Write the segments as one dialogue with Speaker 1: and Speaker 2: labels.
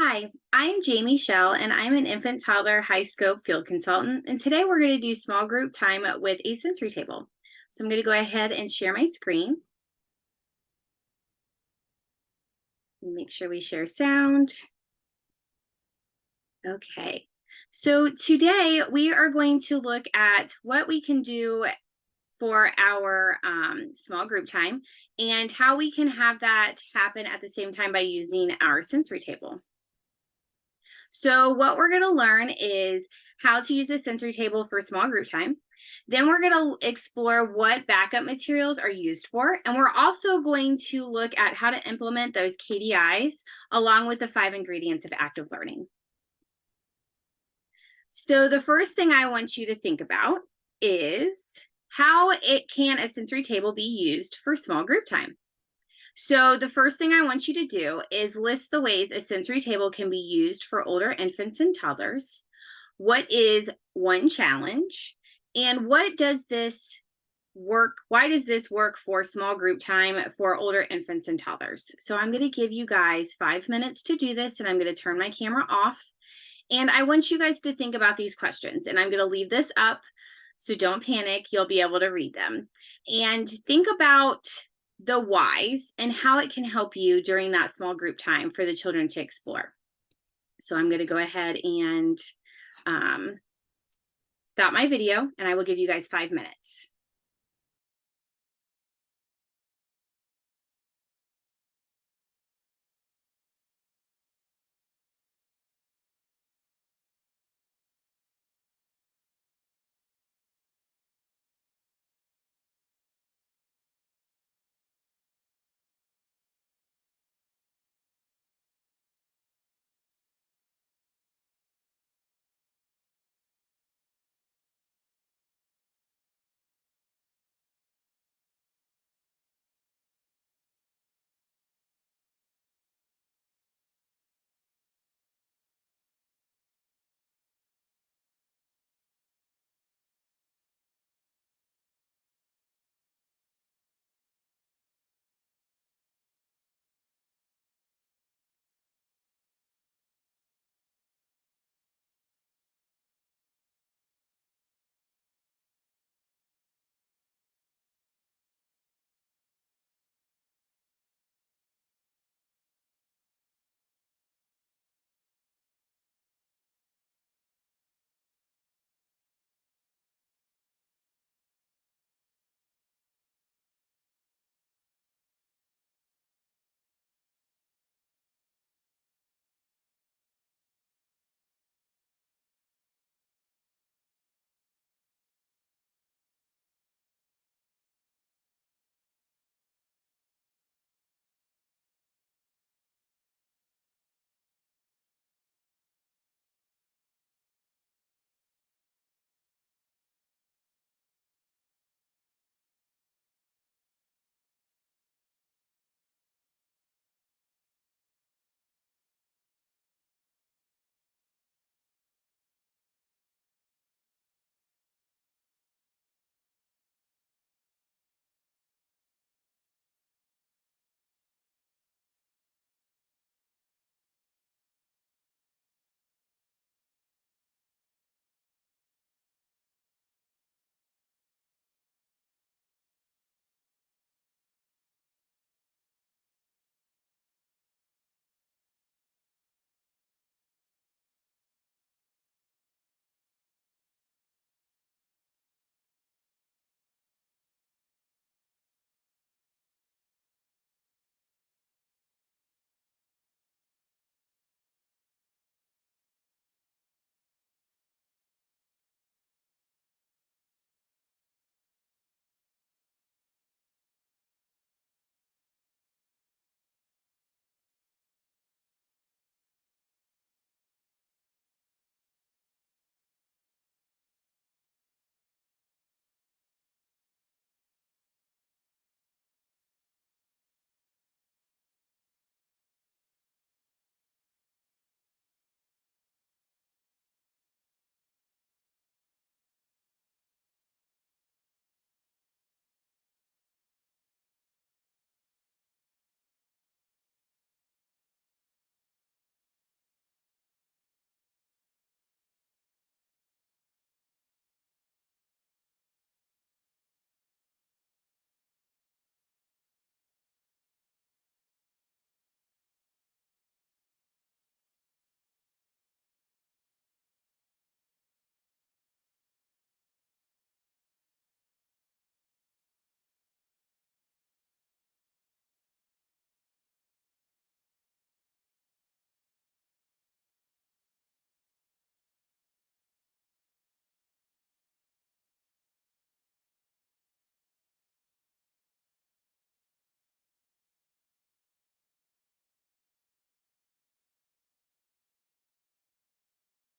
Speaker 1: Hi, I'm Jamie Shell, and I'm an infant toddler high scope field consultant. And today we're going to do small group time with a sensory table. So I'm going to go ahead and share my screen. Make sure we share sound. Okay. So today we are going to look at what we can do for our small group time and how we can have that happen at the same time by using our sensory table. So what we're going to learn is how to use a sensory table for small group time. Then we're going to explore what backup materials are used for. And we're also going to look at how to implement those KDIs along with the 5 ingredients of active learning. So the first thing I want you to think about is how can a sensory table be used for small group time. So the first thing I want you to do is list the ways a sensory table can be used for older infants and toddlers. What is one challenge? And what does this work? Why does this work for small group time for older infants and toddlers? So I'm going to give you guys 5 minutes to do this, and I'm going to turn my camera off. And I want you guys to think about these questions, and I'm going to leave this up. So don't panic, you'll be able to read them. And think about the whys and how it can help you during that small group time for the children to explore. So I'm going to go ahead and stop my video, and I will give you guys 5 minutes.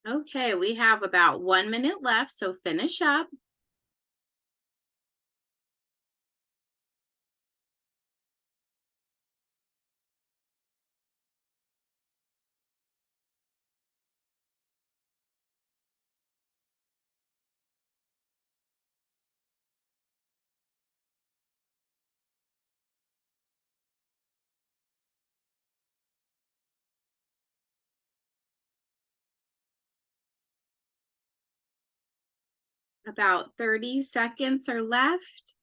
Speaker 1: Okay, we have about 1 minute left, so finish up. About 30 seconds are left.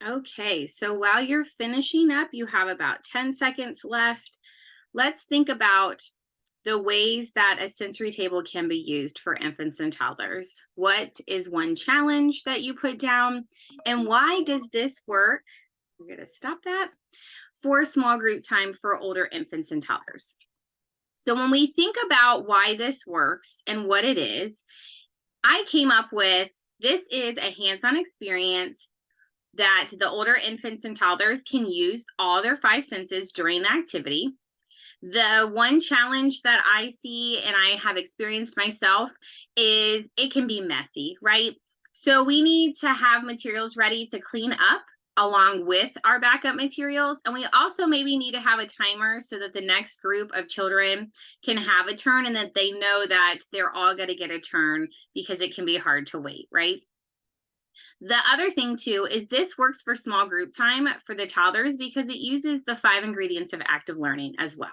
Speaker 1: Okay, so while you're finishing up, you have about 10 seconds left. Let's think about the ways that a sensory table can be used for infants and toddlers. What is one challenge that you put down? And why does this work? We're going to stop that for small group time for older infants and toddlers. So, when we think about why this works and what it is, I came up with this is a hands on experience that the older infants and toddlers can use all their five senses during the activity. The one challenge that I see and I have experienced myself is it can be messy, right? So we need to have materials ready to clean up along with our backup materials. And we also maybe need to have a timer so that the next group of children can have a turn and that they know that they're all going to get a turn because it can be hard to wait, right? The other thing too is this works for small group time for the toddlers because it uses the five ingredients of active learning as well.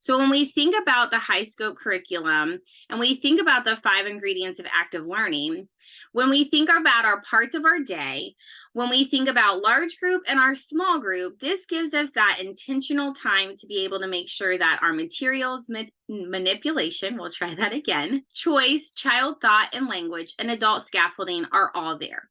Speaker 1: So when we think about the high scope curriculum and we think about the five ingredients of active learning, when we think about our parts of our day, when we think about large group and our small group, this gives us that intentional time to be able to make sure that our materials, manipulation, we'll try that again, choice, child thought and language, and adult scaffolding are all there.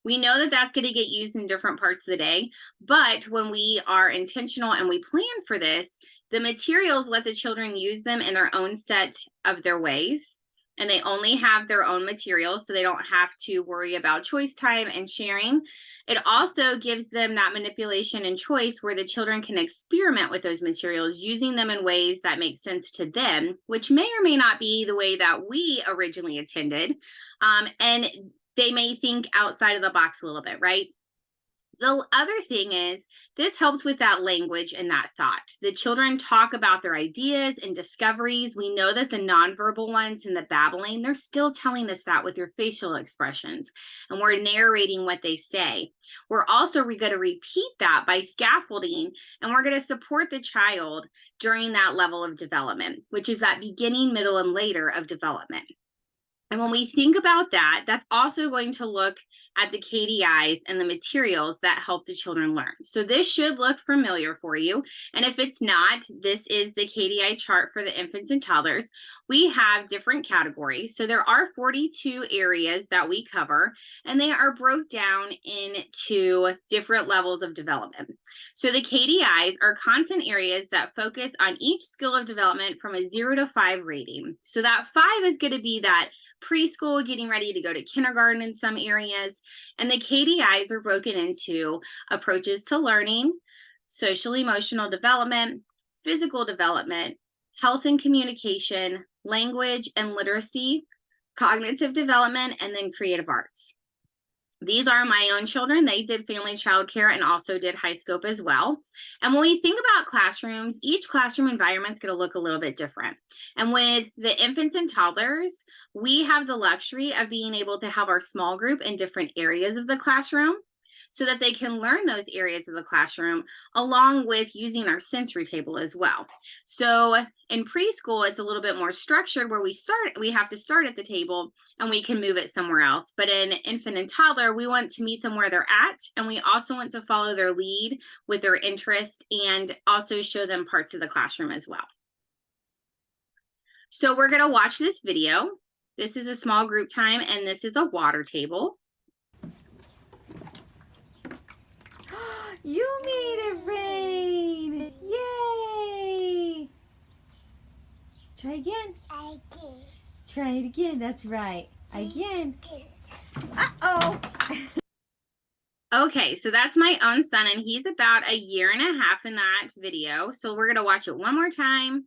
Speaker 1: We know that that's going to get used in different parts of the day, but when we are intentional and we plan for this, the materials let the children use them in their own set of their ways, and they only have their own materials, so they don't have to worry about choice time and sharing. It also gives them that manipulation and choice where the children can experiment with those materials, using them in ways that make sense to them, which may or may not be the way that we originally intended. And they may think outside of the box a little bit, right? The other thing is, this helps with that language and that thought. The children talk about their ideas and discoveries. We know that the nonverbal ones and the babbling, they're still telling us that with their facial expressions, and we're narrating what they say. We're also going to repeat that by scaffolding, and we're going to support the child during that level of development, which is that beginning, middle, and later of development. And when we think about that, that's also going to look at the KDIs and the materials that help the children learn. So this should look familiar for you. And if it's not, this is the KDI chart for the infants and toddlers. We have different categories. So there are 42 areas that we cover, and they are broke down into different levels of development. So the KDIs are content areas that focus on each skill of development from a 0 to 5 rating. So that 5 is going to be that preschool, getting ready to go to kindergarten in some areas. And the KDIs are broken into approaches to learning, social emotional development, physical development, health and communication, language and literacy, cognitive development, and then creative arts. These are my own children. They did family childcare and also did high scope as well. And when we think about classrooms, each classroom environment is going to look a little bit different. And with the infants and toddlers, we have the luxury of being able to have our small group in different areas of the classroom so that they can learn those areas of the classroom along with using our sensory table as well. So in preschool, it's a little bit more structured where we have to start at the table and we can move it somewhere else. But in infant and toddler, we want to meet them where they're at. And we also want to follow their lead with their interest and also show them parts of the classroom as well. So we're going to watch this video. This is a small group time, and this is a water table.
Speaker 2: You made it rain! Yay! Try again. Try it again. That's right. Again. Uh-oh.
Speaker 1: Okay, so that's my own son, and he's about 1.5 years in that video. So we're gonna watch it one more time.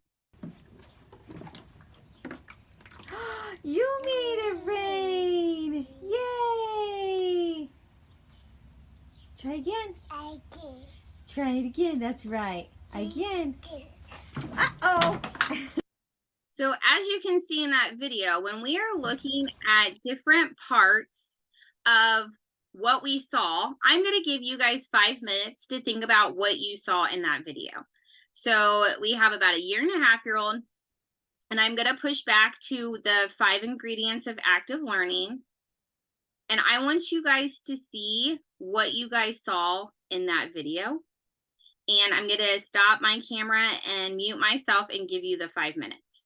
Speaker 2: You made it rain. Yay. Try again. Try it again. That's right. Again. Uh-oh.
Speaker 1: So as you can see in that video, when we are looking at different parts of what we saw, I'm going to give you guys 5 minutes to think about what you saw in that video. So we have about 1.5 year old, and I'm going to push back to the 5 ingredients of active learning. And I want you guys to see what you guys saw in that video. And I'm going to stop my camera and mute myself and give you the 5 minutes.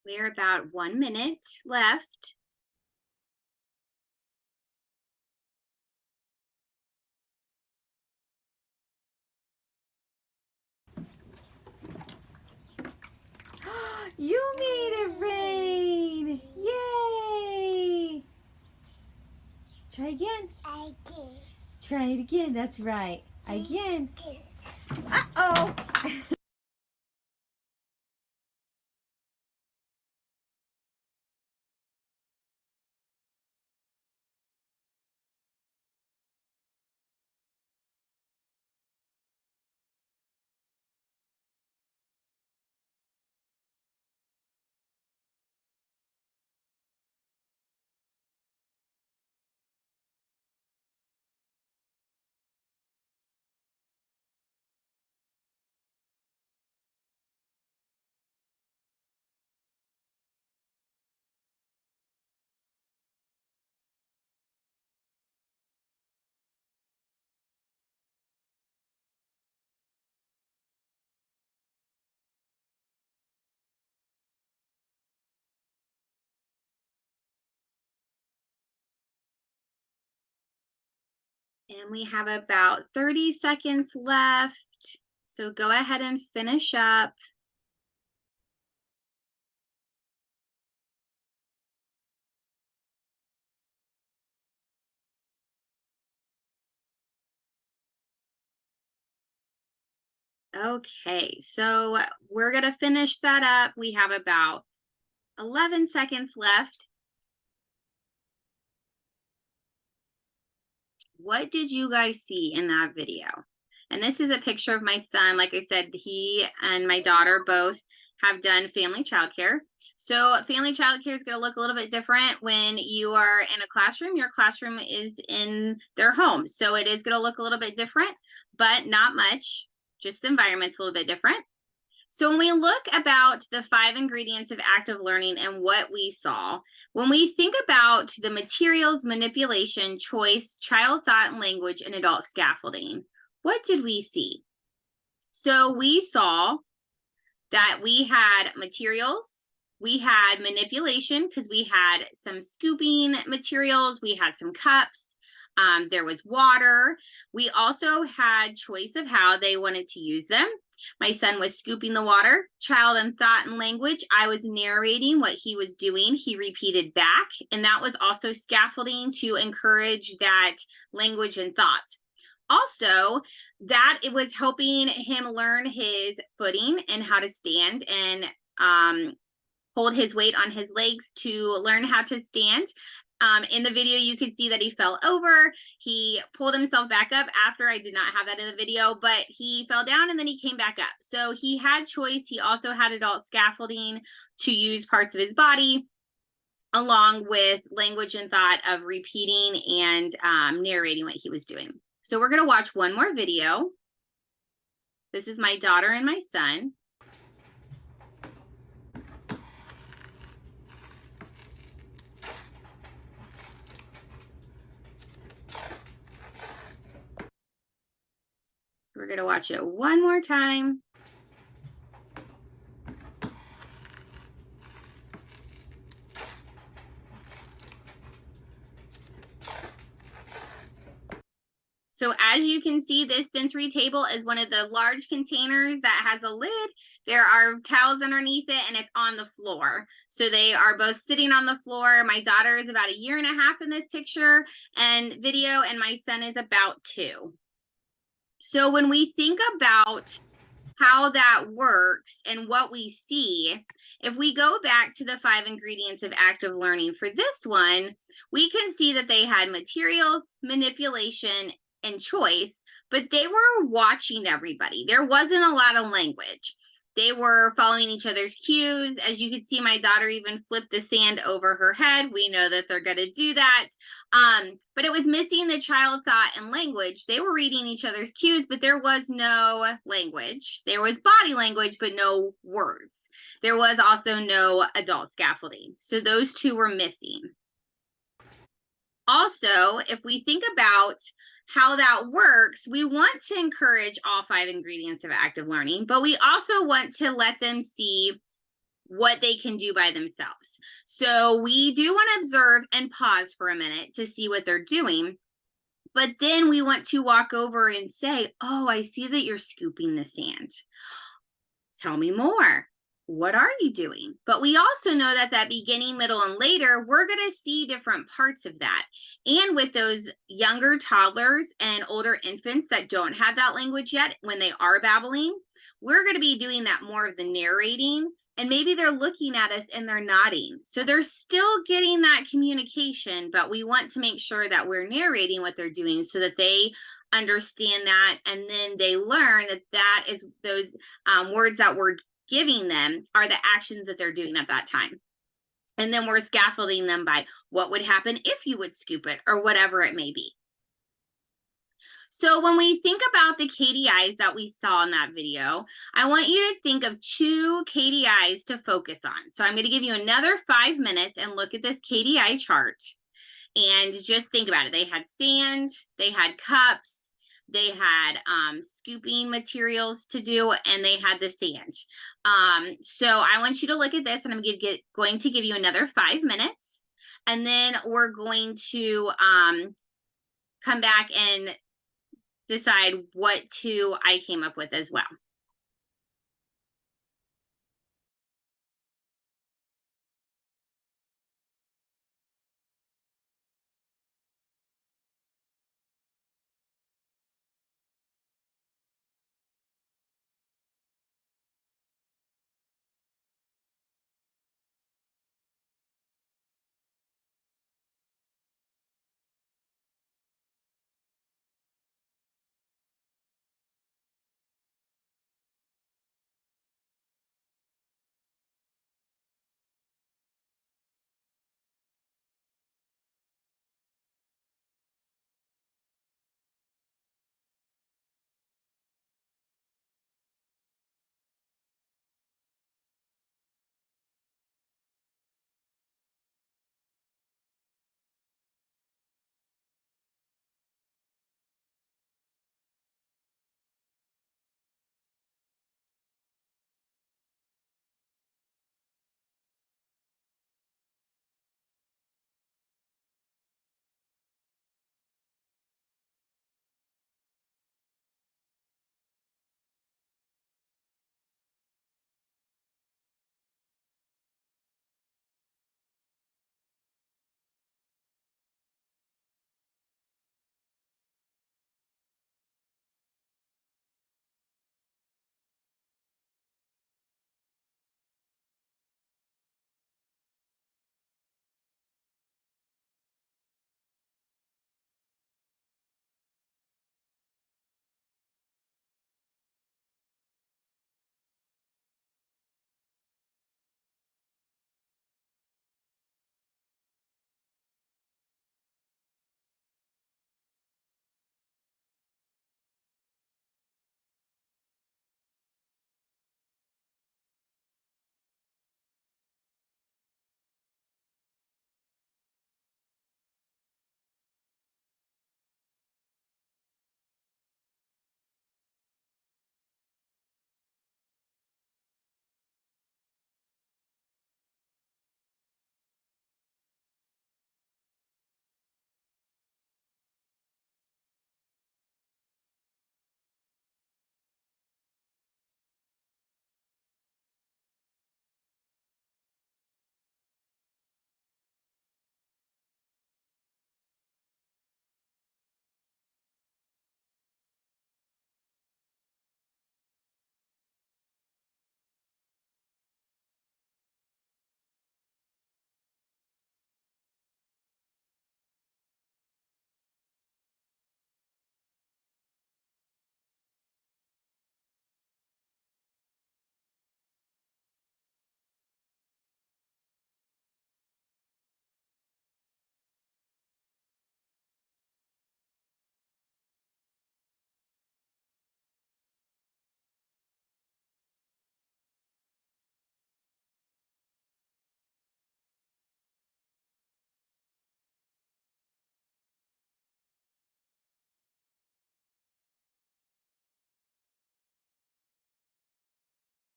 Speaker 1: We're about 1 minute left.
Speaker 2: You made it rain. Yay. Try again. Try it again. That's right. Again. Uh-oh.
Speaker 1: And we have about 30 seconds left. So go ahead and finish up. Okay, so we're going to finish that up. We have about 11 seconds left. What did you guys see in that video? And this is a picture of my son. Like I said, he and my daughter both have done family childcare. So family childcare is going to look a little bit different when you are in a classroom. Your classroom is in their home. So it is going to look a little bit different, but not much. Just the environment's a little bit different. So when we look about the 5 ingredients of active learning and what we saw, when we think about the materials, manipulation, choice, child thought and language, and adult scaffolding, what did we see? So we saw that we had materials, we had manipulation because we had some scooping materials, we had some cups, there was water. We also had choice of how they wanted to use them. My son was scooping the water, child and thought and language. I was narrating what he was doing. He repeated back, and that was also scaffolding to encourage that language and thought. Also, that it was helping him learn his footing and how to stand and hold his weight on his legs to learn how to stand. In the video, you could see that he fell over. He pulled himself back up after. I did not have that in the video, but he fell down and then he came back up. So he had choice. He also had adult scaffolding to use parts of his body, along with language and thought of repeating and narrating what he was doing. So we're going to watch one more video. This is my daughter and my son. We're going to watch it one more time. So as you can see, this sensory table is one of the large containers that has a lid. There are towels underneath it and it's on the floor. So they are both sitting on the floor. My daughter is about 1.5 years in this picture and video, and my son is about 2. So when we think about how that works and what we see, if we go back to the 5 ingredients of active learning for this one, we can see that they had materials, manipulation, and choice, but they were watching everybody. There wasn't a lot of language. They were following each other's cues. As you can see, my daughter even flipped the sand over her head. We know that they're going to do that. But it was missing the child thought and language. They were reading each other's cues, but there was no language. There was body language, but no words. There was also no adult scaffolding. So those 2 were missing. Also, if we think about how that works, we want to encourage all 5 ingredients of active learning, but we also want to let them see what they can do by themselves. So we do want to observe and pause for a minute to see what they're doing. But then we want to walk over and say, oh, I see that you're scooping the sand. Tell me more. What are you doing? But we also know that that beginning, middle, and later, we're going to see different parts of that. And with those younger toddlers and older infants that don't have that language yet, when they are babbling, we're going to be doing that more of the narrating. And maybe they're looking at us and they're nodding. So they're still getting that communication, but we want to make sure that we're narrating what they're doing so that they understand that. And then they learn that that is those words that we're giving them are the actions that they're doing at that time. And then we're scaffolding them by what would happen if you would scoop it or whatever it may be. So when we think about the KDIs that we saw in that video, I want you to think of 2 KDIs to focus on. So I'm going to give you another 5 minutes and look at this KDI chart and just think about it. They had sand, they had cups, they had scooping materials to do, and they had the sand. So I want you to look at this, and I'm going to give you another 5 minutes, and then we're going to come back and decide what two I came up with as well.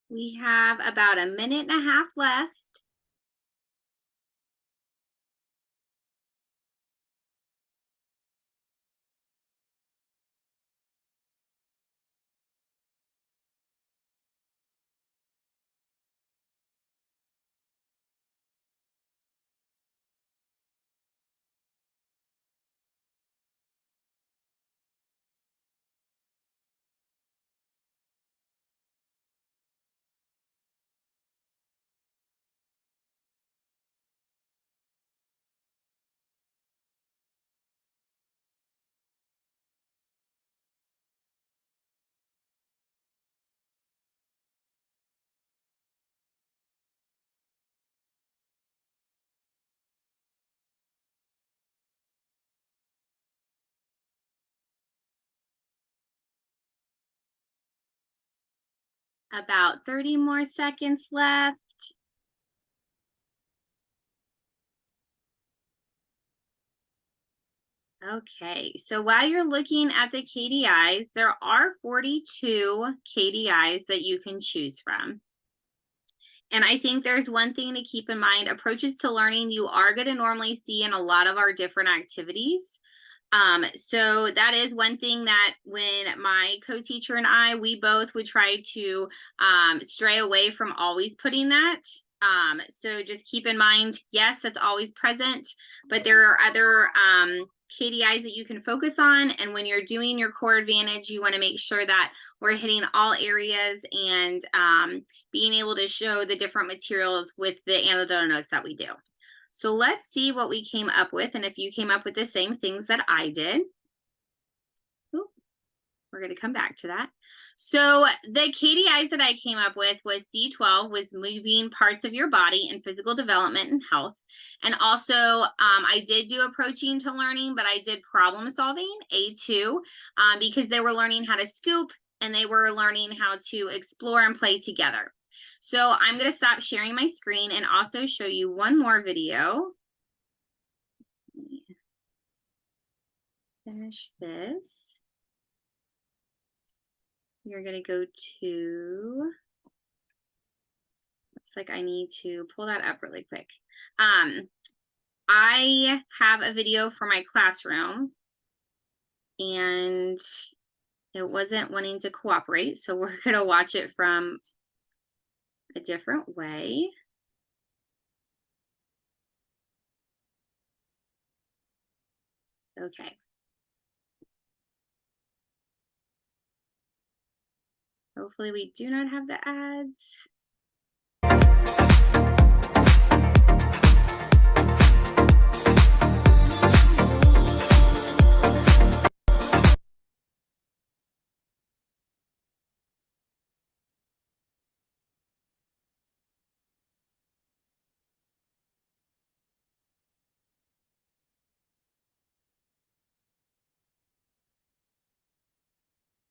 Speaker 1: We have about a minute and a half left. About 30 more seconds left. Okay, so while you're looking at the KDIs, there are 42 KDIs that you can choose from. And I think there's one thing to keep in mind, approaches to learning you are going to normally see in a lot of our different activities. So that is one thing that when my co-teacher and we both would try to stray away from always putting that. So just keep in mind, yes, that's always present, but there are other KDIs that you can focus on. And when you're doing your core advantage, you want to make sure that we're hitting all areas and being able to show the different materials with the anecdotal notes that we do. So let's see what we came up with, and if you came up with the same things that I did. Ooh, we're going to come back to that. So the KDIs that I came up with D12 was moving parts of your body and physical development and health. And also I did do approaching to learning, but I did problem solving, A2, because they were learning how to scoop and they were learning how to explore and play together. So I'm going to stop sharing my screen and also show you one more video. Finish this. You're going to go to, looks like I need to pull that up really quick. I have a video for my classroom and it wasn't wanting to cooperate. So we're going to watch it from a different way. Okay. Hopefully we do not have the ads.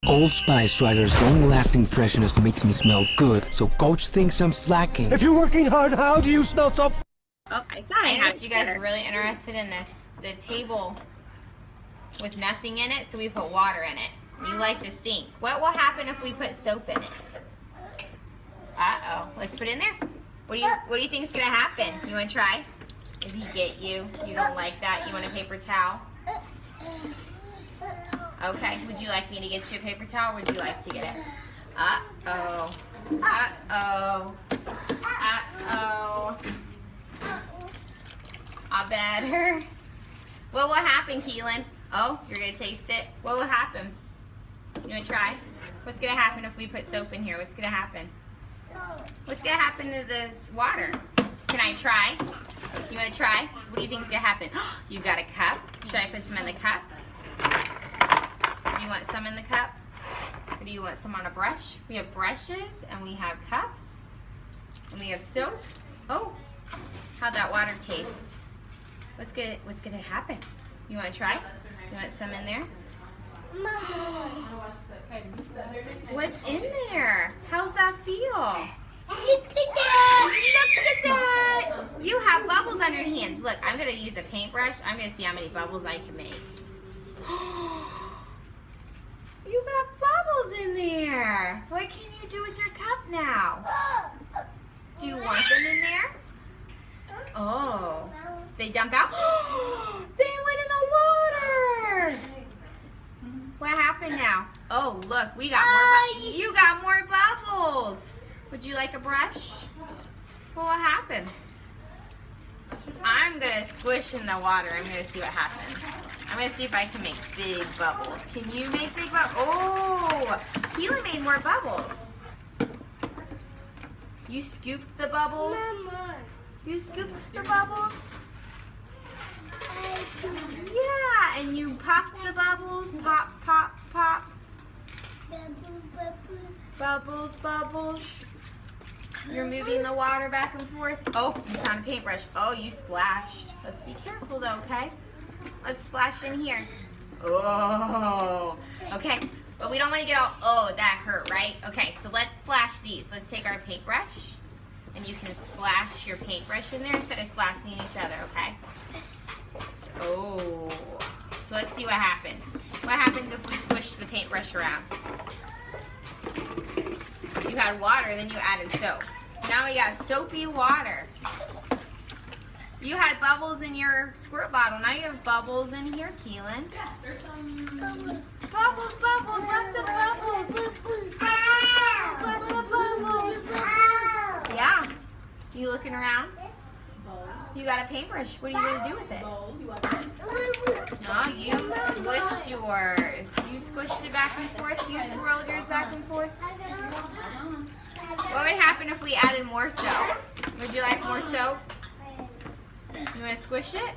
Speaker 3: Old Spice Rider's long-lasting freshness makes me smell good, so Coach thinks I'm slacking.
Speaker 4: If you're working hard, how do you smell so?
Speaker 1: Oh, I thought I had
Speaker 5: you guys are really interested in this, the table with nothing in it, so we put water in it. You like the sink. What will happen if we put soap in it? Uh-oh. Let's put it in there. What do you think is gonna happen? You wanna try? If he get you don't like that, you want a paper towel? Okay, would you like me to get you a paper towel or would you like to get it? Uh-oh. Uh-oh. Uh-oh. I better. What will happen, Keelan? Oh, you're gonna taste it? What will happen? You wanna try? What's gonna happen if we put soap in here? What's gonna happen? What's gonna happen to this water? Can I try? You wanna try? What do you think is gonna happen? You've got a cup. Should I put some in the cup? Do you want some in the cup? Or do you want some on a brush? We have brushes and we have cups and we have soap. Oh, how'd that water taste? What's gonna happen? You wanna try? You want some in there? What's in there? How's that feel? Look at that! You have bubbles on your hands. Look, I'm gonna use a paintbrush. I'm gonna see how many bubbles I can make. You got bubbles in there. What can you do with your cup now? Do you want them in there? Oh, they dump out? They went in the water. What happened now? Oh, look, we got more. You got more bubbles. Would you like a brush? What will happen? I'm gonna squish in the water. I'm gonna see what happens. I'm gonna see if I can make big bubbles. Can you make big bubbles? Oh, Keelan made more bubbles. You scooped the bubbles? You scooped the bubbles? Yeah, and you popped the bubbles. Pop, pop, pop. Bubbles, bubbles. You're moving the water back and forth. Oh, you found a paintbrush. Oh, you splashed. Let's be careful though, okay? Let's splash in here. Oh, okay. But we don't want to get all, oh, that hurt, right? Okay, so let's splash these. Let's take our paintbrush, and you can splash your paintbrush in there instead of splashing each other, okay? Oh, so let's see what happens. What happens if we squish the paintbrush around? You had water, then you added soap. So now we got soapy water. You had bubbles in your squirt bottle. Now you have bubbles in here, Keelan. Yeah, there's some bubbles, lots of bubbles. Lots of bubbles. Yeah. You looking around? You got a paintbrush. What are you going to do with it? No, you squished yours. You squished it back and forth. You swirled yours back and forth. What would happen if we added more soap? Would you like more soap? You want to squish it?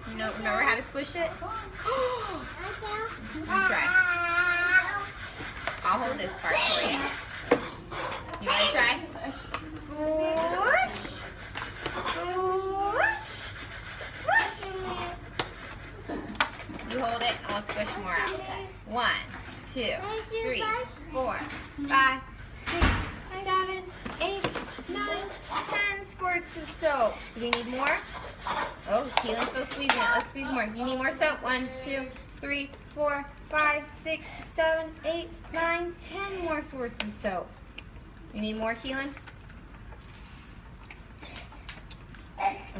Speaker 5: You know, remember how to squish it? Try. I'll hold this part for you. You want to try? Squish. Squish. Squish. You hold it and we'll squish more out. 1, 2, 3, 4, 5, 6, 7, 8, 9, 10 squirts of soap. Do we need more? Oh, Keelan's still squeezing it. Let's squeeze more. You need more soap? 1, 2, 3, 4, 5, 6, 7, 8, 9, 10 more squirts of soap. You need more, Keelan?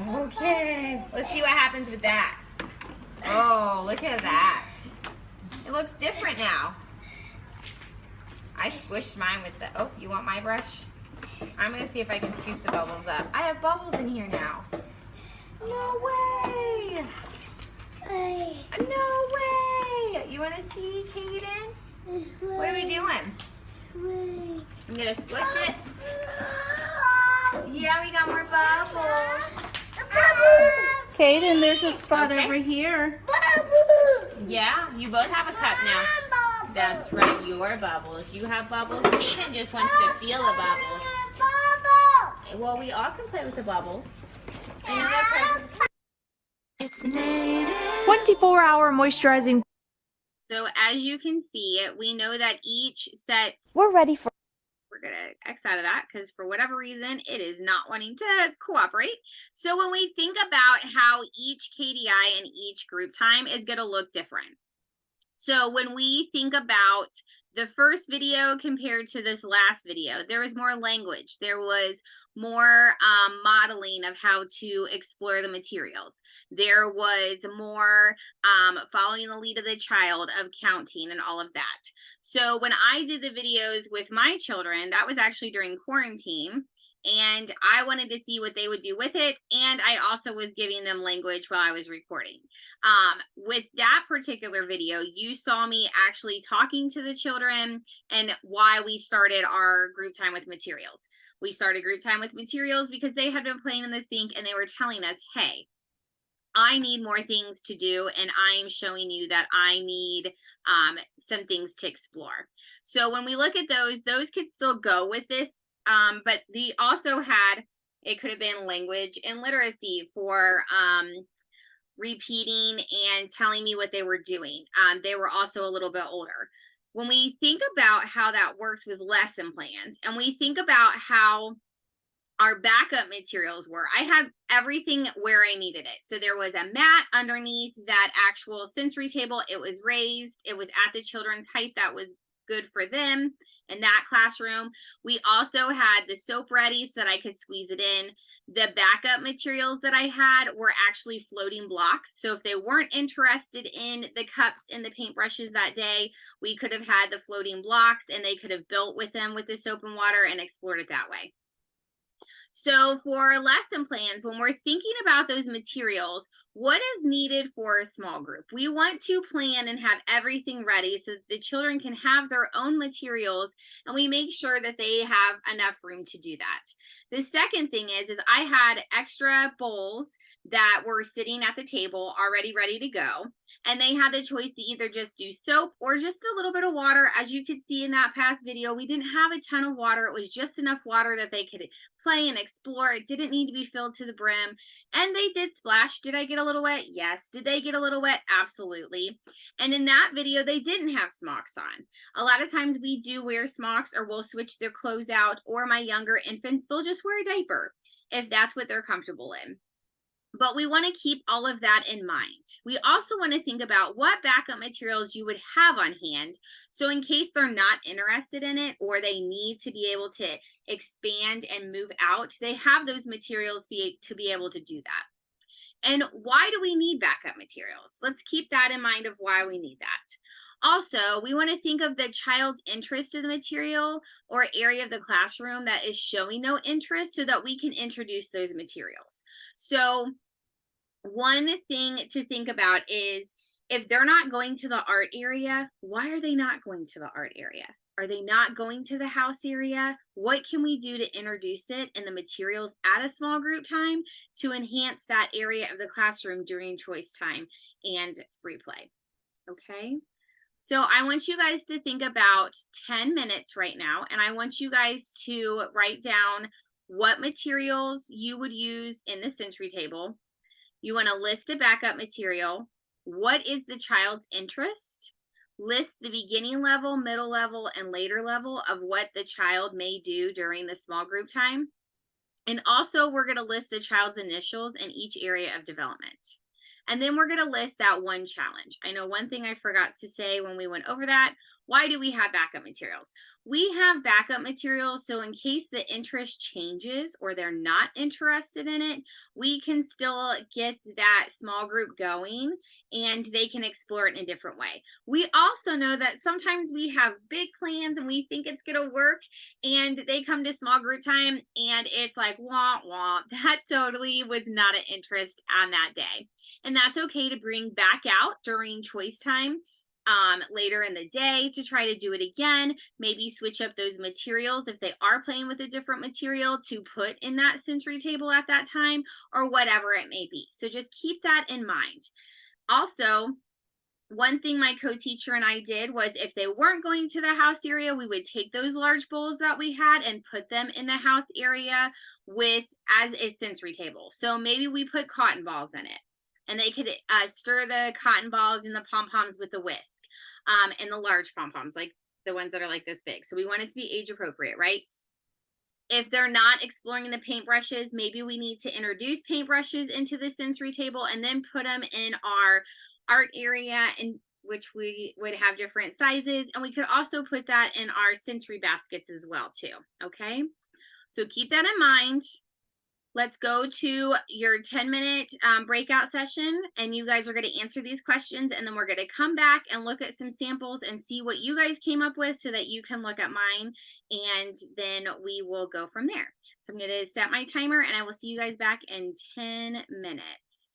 Speaker 5: Okay. Let's see what happens with that. Oh, look at that. It looks different now. I squished mine with the, oh, you want my brush? I'm going to see if I can scoop the bubbles up. I have bubbles in here now. No way. No way. You want to see, Kaden? What are we doing? I'm going to squish it. Yeah, we got more bubbles.
Speaker 6: Kaden, there's a spot over here.
Speaker 5: Yeah, you both have a cup now. That's right, your bubbles. You have bubbles. Kaden just wants to feel the bubbles. Well, we all can play with the bubbles. I know that's right.
Speaker 6: 24-hour moisturizing.
Speaker 1: So as you can see, we know that each set,
Speaker 6: We're ready for.
Speaker 1: we're going to X out of that because for whatever reason, it is not wanting to cooperate. So when we think about how each KDI and each group time is going to look different. So when we think about the first video compared to this last video, there was more language. There was more modeling of how to explore the materials. There was more following the lead of the child of counting and all of that. So when I did the videos with my children, that was actually during quarantine. And I wanted to see what they would do with it. And I also was giving them language while I was recording. With that particular video, you saw me actually talking to the children and why we started our group time with materials. We started group time with materials because they had been playing in the sink and they were telling us, hey, I need more things to do. And I'm showing you that I need some things to explore. So when we look at those could still go with this. But they also had, it could have been language and literacy for repeating and telling me what they were doing. They were also a little bit older. When we think about how that works with lesson plans and we think about how our backup materials were, I had everything where I needed it. So there was a mat underneath that actual sensory table. It was raised. It was at the children's height. That was good for them in that classroom. We also had the soap ready so that I could squeeze it in. The backup materials that I had were actually floating blocks. So if they weren't interested in the cups and the paintbrushes that day, we could have had the floating blocks and they could have built with them with the soap and water and explored it that way. So for lesson plans, when we're thinking about those materials, what is needed for a small group? We want to plan and have everything ready so that the children can have their own materials and we make sure that they have enough room to do that. The second thing is I had extra bowls that were sitting at the table already ready to go. And they had the choice to either just do soap or just a little bit of water. As you could see in that past video, we didn't have a ton of water. It was just enough water that they could play and explore. It didn't need to be filled to the brim. And they did splash. Did I get a little wet? Yes. Did they get a little wet? Absolutely. And in that video, they didn't have smocks on. A lot of times we do wear smocks or we'll switch their clothes out, or my younger infants, they'll just wear a diaper if that's what they're comfortable in. But we want to keep all of that in mind. We also want to think about what backup materials you would have on hand. So in case they're not interested in it or they need to be able to expand and move out, they have those materials to be able to do that. And why do we need backup materials? Let's keep that in mind of why we need that. Also, we want to think of the child's interest in the material or area of the classroom that is showing no interest so that we can introduce those materials. So one thing to think about is if they're not going to the art area, why are they not going to the art area? Are they not going to the house area? What can we do to introduce it and the materials at a small group time to enhance that area of the classroom during choice time and free play? Okay. So I want you guys to think about 10 minutes right now, and I want you guys to write down what materials you would use in the sensory table. You want to list a backup material. What is the child's interest? List the beginning level, middle level, and later level of what the child may do during the small group time. And also, we're going to list the child's initials in each area of development. And then we're going to list that one challenge. I know one thing I forgot to say when we went over that. Why do we have backup materials? We have backup materials so in case the interest changes or they're not interested in it, we can still get that small group going and they can explore it in a different way. We also know that sometimes we have big plans and we think it's going to work and they come to small group time and it's like, wah, wah, that totally was not an interest on that day. And that's okay to bring back out during choice time later in the day to try to do it again. Maybe switch up those materials if they are playing with a different material to put in that sensory table at that time or whatever it may be. So just keep that in mind. Also, one thing my co-teacher and I did was if they weren't going to the house area, we would take those large bowls that we had and put them in the house area with as a sensory table. So maybe we put cotton balls in it and they could stir the cotton balls and the pom-poms with the whisk and the large pom-poms, like the ones that are like this big. So we want it to be age appropriate, right? If they're not exploring the paintbrushes, maybe we need to introduce paintbrushes into the sensory table and then put them in our art area, in which we would have different sizes. And we could also put that in our sensory baskets as well too. Okay, so keep that in mind. Let's go to your 10-minute breakout session, and you guys are going to answer these questions, and then we're going to come back and look at some samples and see what you guys came up with so that you can look at mine, and then we will go from there. So I'm going to set my timer, and I will see you guys back in 10 minutes.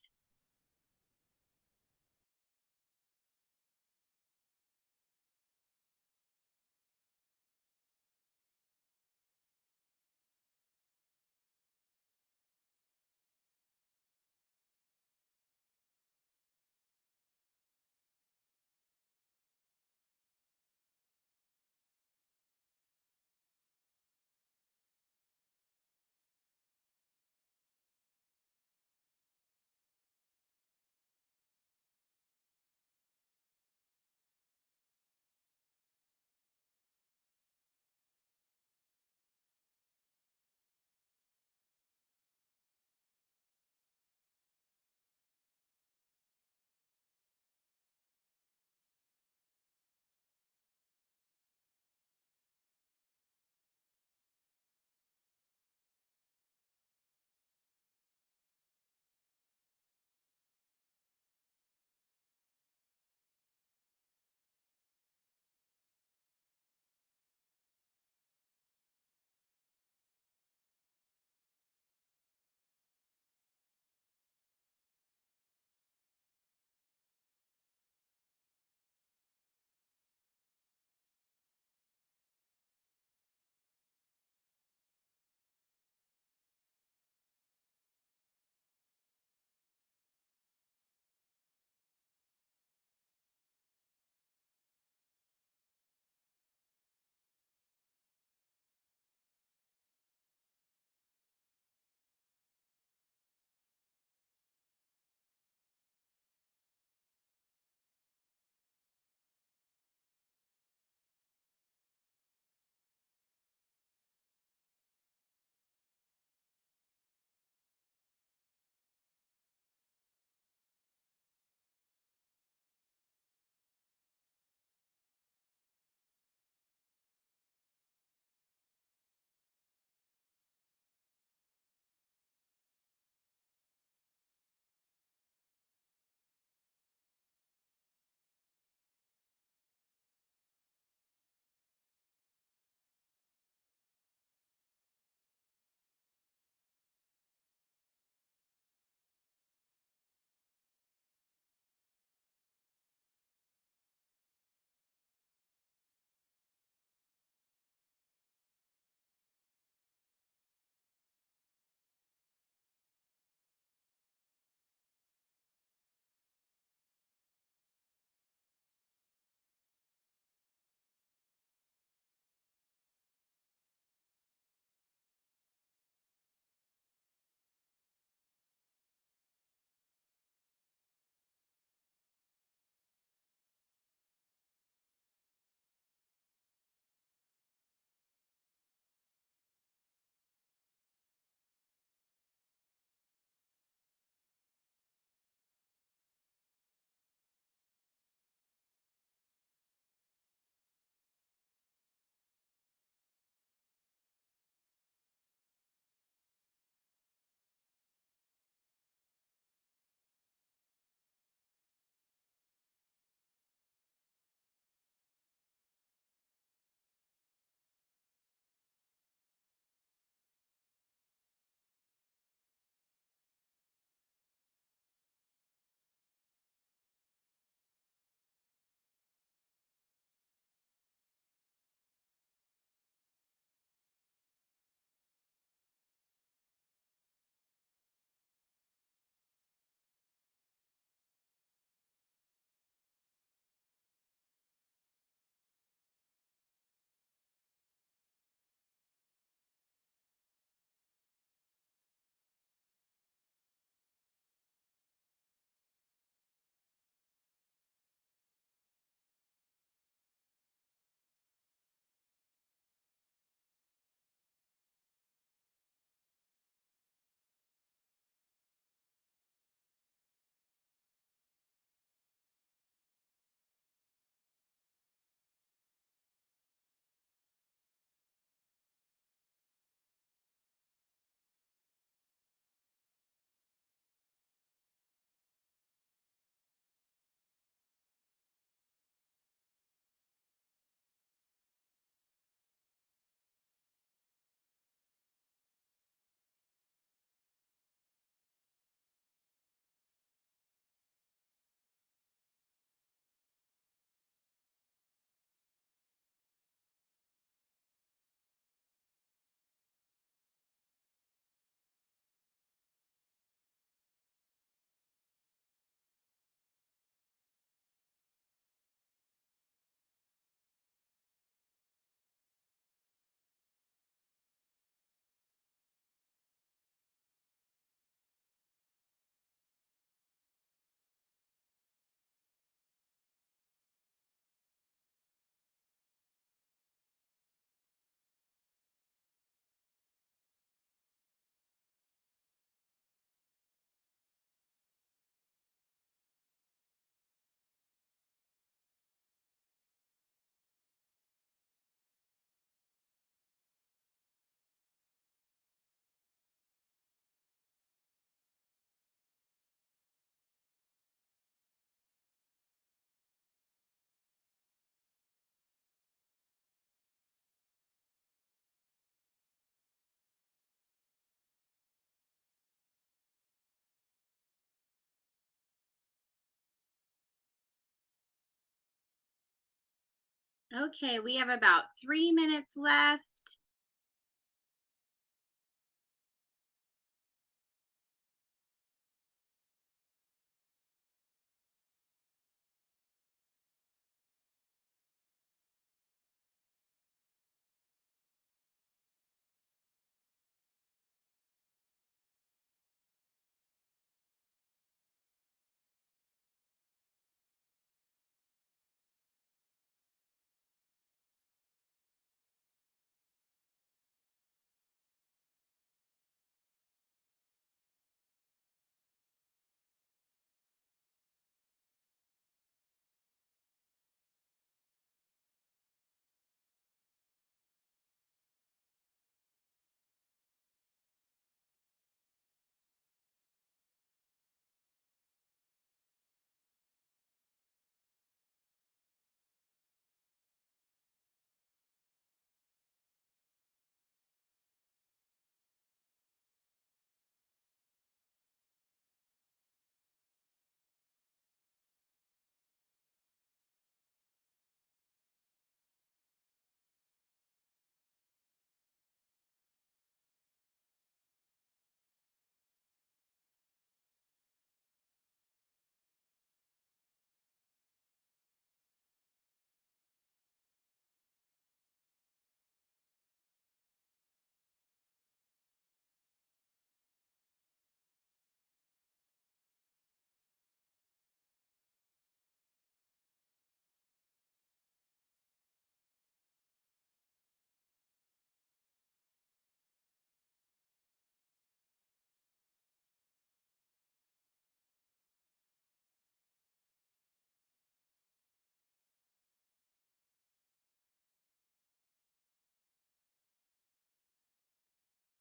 Speaker 1: Okay, we have about 3 minutes left.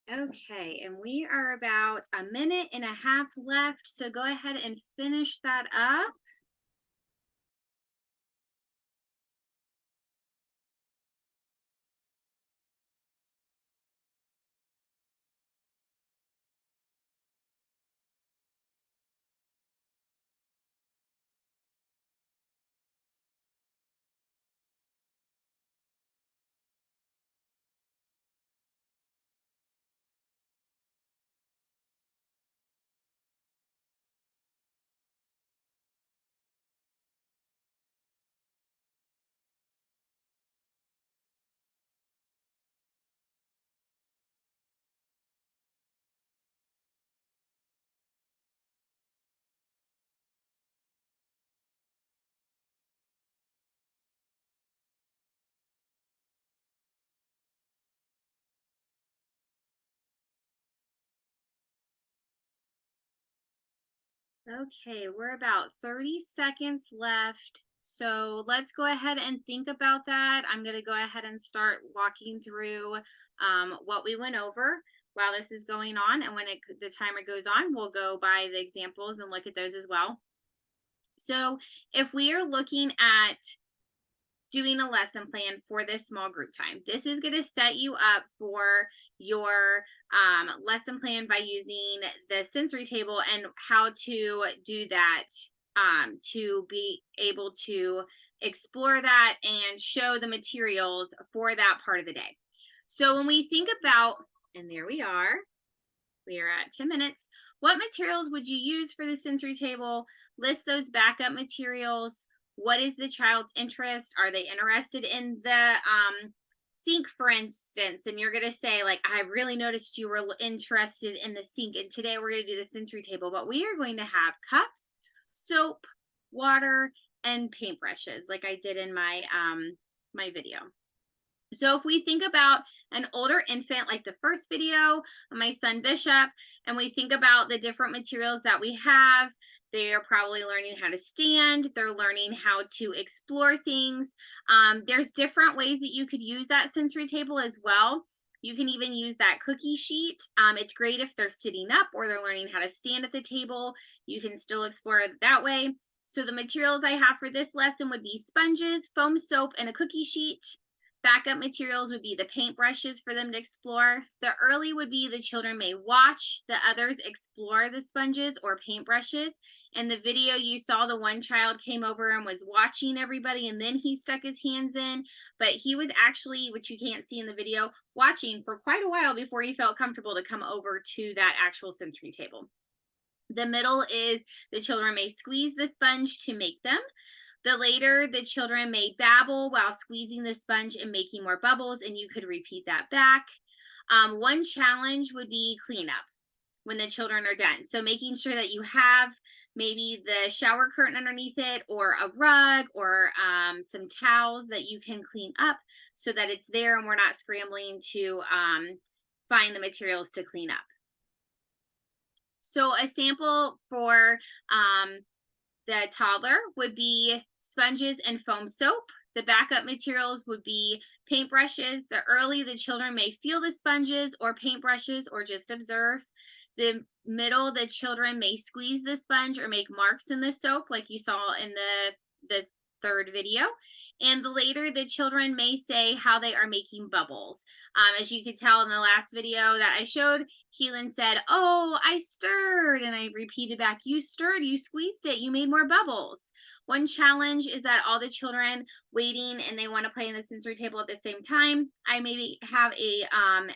Speaker 1: Okay, and we are about a minute and a half left, so go ahead and finish that up. Okay, we're about 30 seconds left. So let's go ahead and think about that. I'm going to go ahead and start walking through what we went over while this is going on. And when the timer goes on, we'll go by the examples and look at those as well. So if we are looking at doing a lesson plan for this small group time, this is going to set you up for your lesson plan by using the sensory table and how to do that to be able to explore that and show the materials for that part of the day. So when we think about, and there we are at 10 minutes. What materials would you use for the sensory table? List those backup materials. What is the child's interest? Are they interested in the sink, for instance? And you're going to say, like, I really noticed you were interested in the sink. And today we're going to do the sensory table, but we are going to have cups, soap, water, and paintbrushes, like I did in my my video. So if we think about an older infant, like the first video, my son Bishop, and we think about the different materials that we have, they are probably learning how to stand. They're learning how to explore things. There's different ways that you could use that sensory table as well. You can even use that cookie sheet. It's great if they're sitting up or they're learning how to stand at the table. You can still explore it that way. So the materials I have for this lesson would be sponges, foam soap, and a cookie sheet. Backup materials would be the paintbrushes for them to explore. The early would be the children may watch the others explore the sponges or paintbrushes. In the video you saw, the one child came over and was watching everybody, and then he stuck his hands in, but he was actually, which you can't see in the video, watching for quite a while before he felt comfortable to come over to that actual sensory table. The middle is the children may squeeze the sponge to make them. The later, the children may babble while squeezing the sponge and making more bubbles, and you could repeat that back. One challenge would be cleanup when the children are done. So making sure that you have maybe the shower curtain underneath it, or a rug, or some towels that you can clean up so that it's there and we're not scrambling to find the materials to clean up. So a sample for the toddler would be sponges and foam soap. The backup materials would be paintbrushes. The early, the children may feel the sponges or paintbrushes or just observe. The middle, the children may squeeze the sponge or make marks in the soap like you saw in the third video. And the later, the children may say how they are making bubbles. As you could tell in the last video that I showed, Keelan said, "Oh, I stirred," and I repeated back, "You stirred, you squeezed it, you made more bubbles." One challenge is that all the children waiting and they want to play in the sensory table at the same time. I maybe have a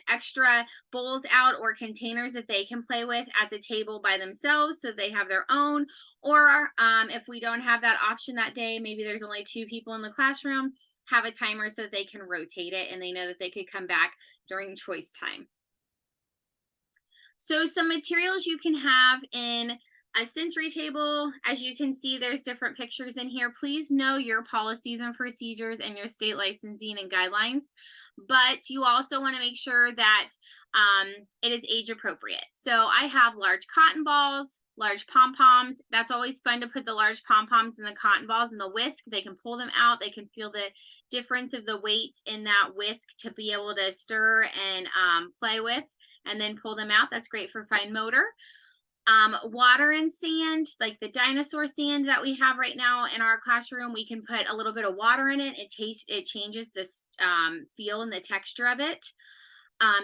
Speaker 1: extra bowls out or containers that they can play with at the table by themselves, so they have their own. Or if we don't have that option that day, maybe there's only 2 people in the classroom, have a timer so that they can rotate it and they know that they could come back during choice time. So some materials you can have in a sensory table. As you can see, there's different pictures in here. Please know your policies and procedures and your state licensing and guidelines, but you also want to make sure that it is age appropriate. So I have large cotton balls, large pom-poms. That's always fun to put the large pom-poms in the cotton balls in the whisk. They can pull them out. They can feel the difference of the weight in that whisk to be able to stir and play with and then pull them out. That's great for fine motor. Water and sand, like the dinosaur sand that we have right now in our classroom, we can put a little bit of water in it. It changes this feel and the texture of it.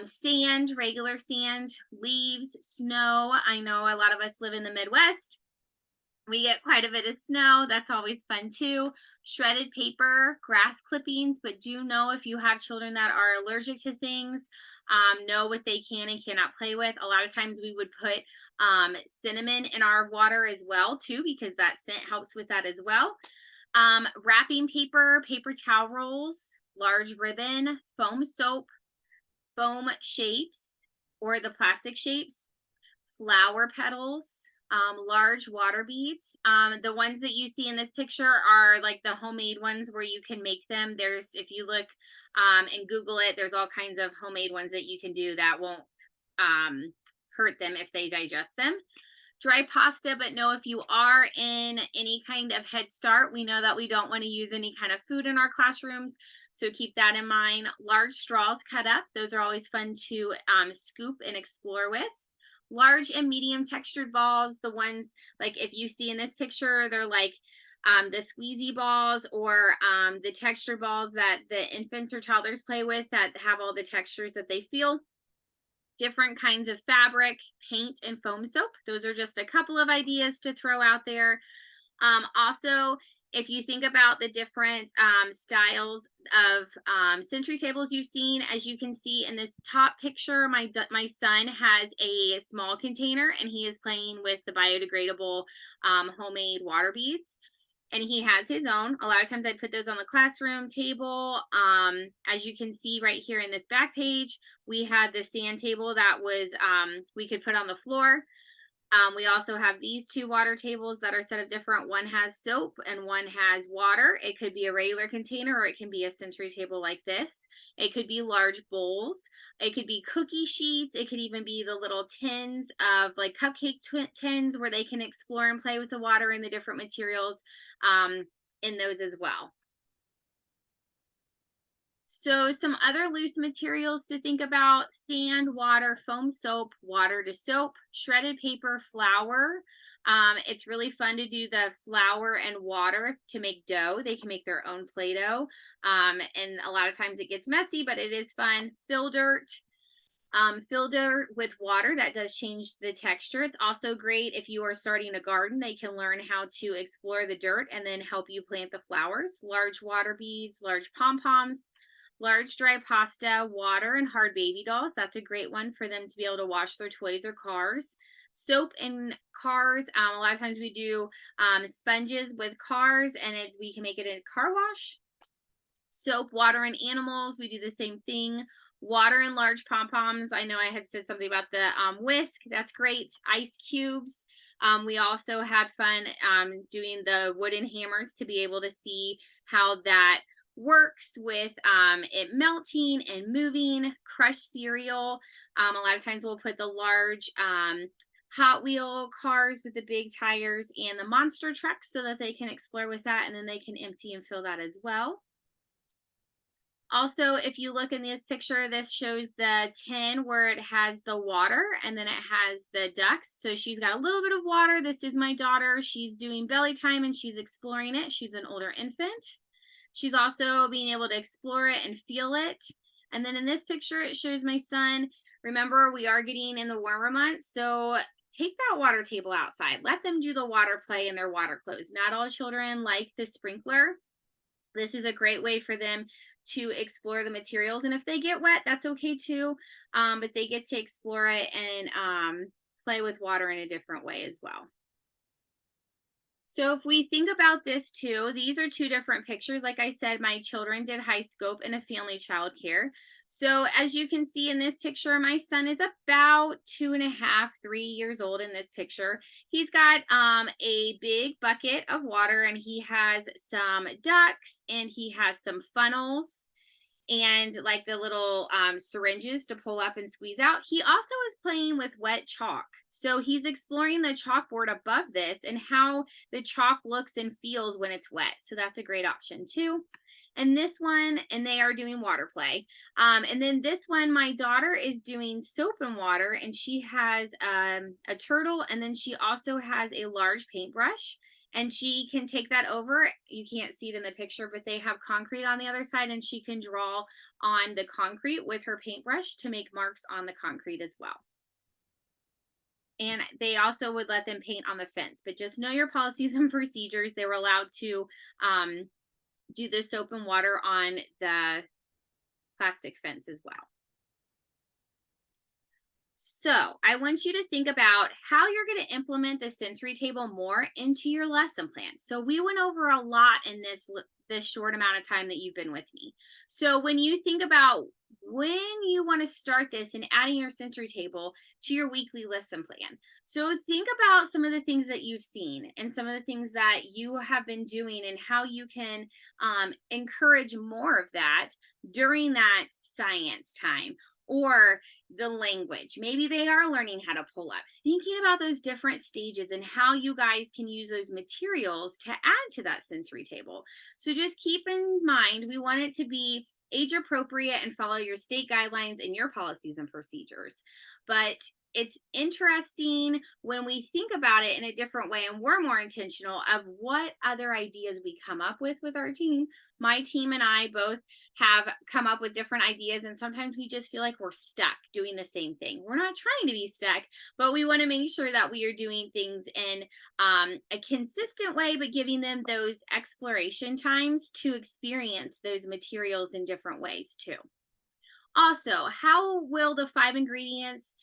Speaker 1: Sand, regular sand, leaves, snow. I know a lot of us live in the Midwest. We get quite a bit of snow. That's always fun too. Shredded paper, grass clippings, but do know if you have children that are allergic to things, know what they can and cannot play with. A lot of times we would put cinnamon in our water as well too, because that scent helps with that as well. Wrapping paper, paper towel rolls, large ribbon, foam soap, foam shapes or the plastic shapes, flower petals, large water beads. The ones that you see in this picture are like the homemade ones where you can make them. There's, if you look and Google it, there's all kinds of homemade ones that you can do that won't hurt them if they digest them. Dry pasta, but know if you are in any kind of Head Start, we know that we don't want to use any kind of food in our classrooms, so keep that in mind. Large straws cut up, those are always fun to scoop and explore with. Large and medium textured balls, the ones like if you see in this picture, they're like the squeezy balls or the texture balls that the infants or toddlers play with that have all the textures that they feel. Different kinds of fabric, paint, and foam soap. Those are just a couple of ideas to throw out there. Also, if you think about the different styles of sensory tables you've seen, as you can see in this top picture, my son has a small container and he is playing with the biodegradable homemade water beads. And he has his own. A lot of times I'd put those on the classroom table. As you can see right here in this back page, we had the sand table that was we could put on the floor. We also have these 2 water tables that are set up different. One has soap and one has water. It could be a regular container or it can be a sensory table like this. It could be large bowls. It could be cookie sheets. It could even be the little tins of like cupcake tins where they can explore and play with the water and the different materials in those as well. So some other loose materials to think about: sand, water, foam soap, water to soap, shredded paper, flour. It's really fun to do the flour and water to make dough. They can make their own Play-Doh. And a lot of times it gets messy, but it is fun. Fill dirt with water. That does change the texture. It's also great if you are starting a garden. They can learn how to explore the dirt and then help you plant the flowers. Large water beads, large pom-poms, large dry pasta, water, and hard baby dolls. That's a great one for them to be able to wash their toys or cars. Soap in cars. A lot of times we do sponges with cars, and we can make it in car wash. Soap, water, and animals. We do the same thing. Water and large pom-poms. I know I had said something about the whisk. That's great. Ice cubes. We also had fun doing the wooden hammers to be able to see how that works with it melting and moving. Crushed cereal. A lot of times we'll put the large Hot Wheel cars with the big tires and the monster trucks so that they can explore with that, and then they can empty and fill that as well. Also, if you look in this picture, this shows the tin where it has the water and then it has the ducks. So she's got a little bit of water. This is my daughter. She's doing belly time and she's exploring it. She's an older infant. She's also being able to explore it and feel it. And then in this picture, it shows my son. Remember, we are getting in the warmer months, so take that water table outside. Let them do the water play in their water clothes. Not all children like the sprinkler. This is a great way for them to explore the materials. And if they get wet, that's okay too. But they get to explore it and play with water in a different way as well. So if we think about this too, these are two different pictures. Like I said, my children did high scope and a family child care. So as you can see in this picture, my son is about 2.5, 3 years old in this picture. He's got a big bucket of water and he has some ducks and he has some funnels and like the little syringes to pull up and squeeze out. He also is playing with wet chalk. So he's exploring the chalkboard above this and how the chalk looks and feels when it's wet. So that's a great option too. And this one, and they are doing water play. And then this one, my daughter is doing soap and water, and she has a turtle, and then she also has a large paintbrush, and she can take that over. You can't see it in the picture, but they have concrete on the other side, and she can draw on the concrete with her paintbrush to make marks on the concrete as well. And they also would let them paint on the fence, but just know your policies and procedures. They were allowed to do the soap and water on the plastic fence as well. So I want you to think about how you're going to implement the sensory table more into your lesson plan. So we went over a lot in this short amount of time that you've been with me. So when you think about when you want to start this and adding your sensory table to your weekly lesson plan. So think about some of the things that you've seen and some of the things that you have been doing and how you can encourage more of that during that science time or the language. Maybe they are learning how to pull up. Thinking about those different stages and how you guys can use those materials to add to that sensory table. So just keep in mind, we want it to be age appropriate and follow your state guidelines and your policies and procedures. But it's interesting when we think about it in a different way and we're more intentional of what other ideas we come up with our team. My team and I both have come up with different ideas, and sometimes we just feel like we're stuck doing the same thing. We're not trying to be stuck, but we want to make sure that we are doing things in a consistent way, but giving them those exploration times to experience those materials in different ways too. Also, how will the 5 ingredients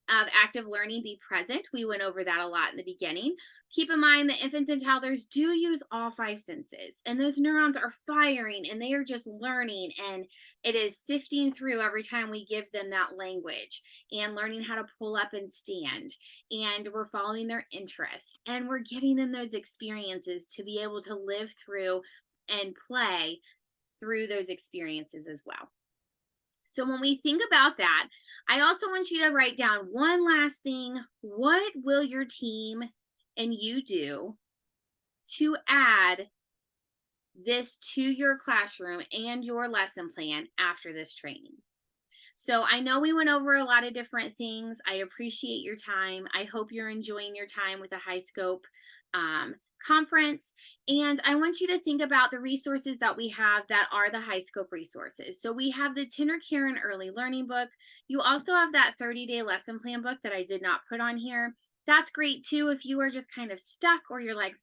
Speaker 1: of active learning be present? We went over that a lot in the beginning. Keep in mind that infants and toddlers do use all 5 senses, and those neurons are firing and they are just learning, and it is sifting through every time we give them that language and learning how to pull up and stand, and we're following their interest and we're giving them those experiences to be able to live through and play through those experiences as well. So when we think about that, I also want you to write down one last thing. What will your team and you do to add this to your classroom and your lesson plan after this training. So I know we went over a lot of different things. I appreciate your time. I hope you're enjoying your time with the High Scope conference. And I want you to think about the resources that we have that are the High Scope resources. So we have the Kindergarten Early Learning book. You also have that 30-day lesson plan book that I did not put on here. That's great too if you are just kind of stuck, or you're like,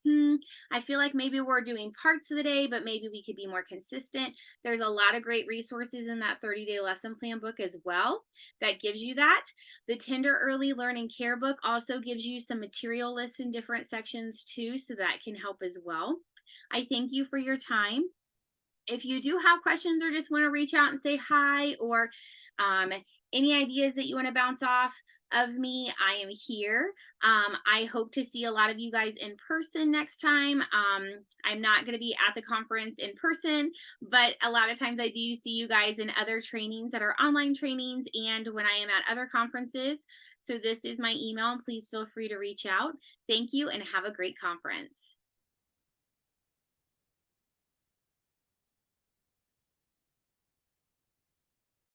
Speaker 1: I feel like maybe we're doing parts of the day, but maybe we could be more consistent. There's a lot of great resources in that 30-day lesson plan book as well that gives you that. The Tender Early Learning Care book also gives you some material lists in different sections too, so that can help as well. I thank you for your time. If you do have questions or just want to reach out and say hi, or any ideas that you want to bounce off of me, I am here. I hope to see a lot of you guys in person next time. I'm not going to be at the conference in person, but a lot of times I do see you guys in other trainings that are online trainings, and when I am at other conferences. So this is my email, and please feel free to reach out. Thank you and have a great conference.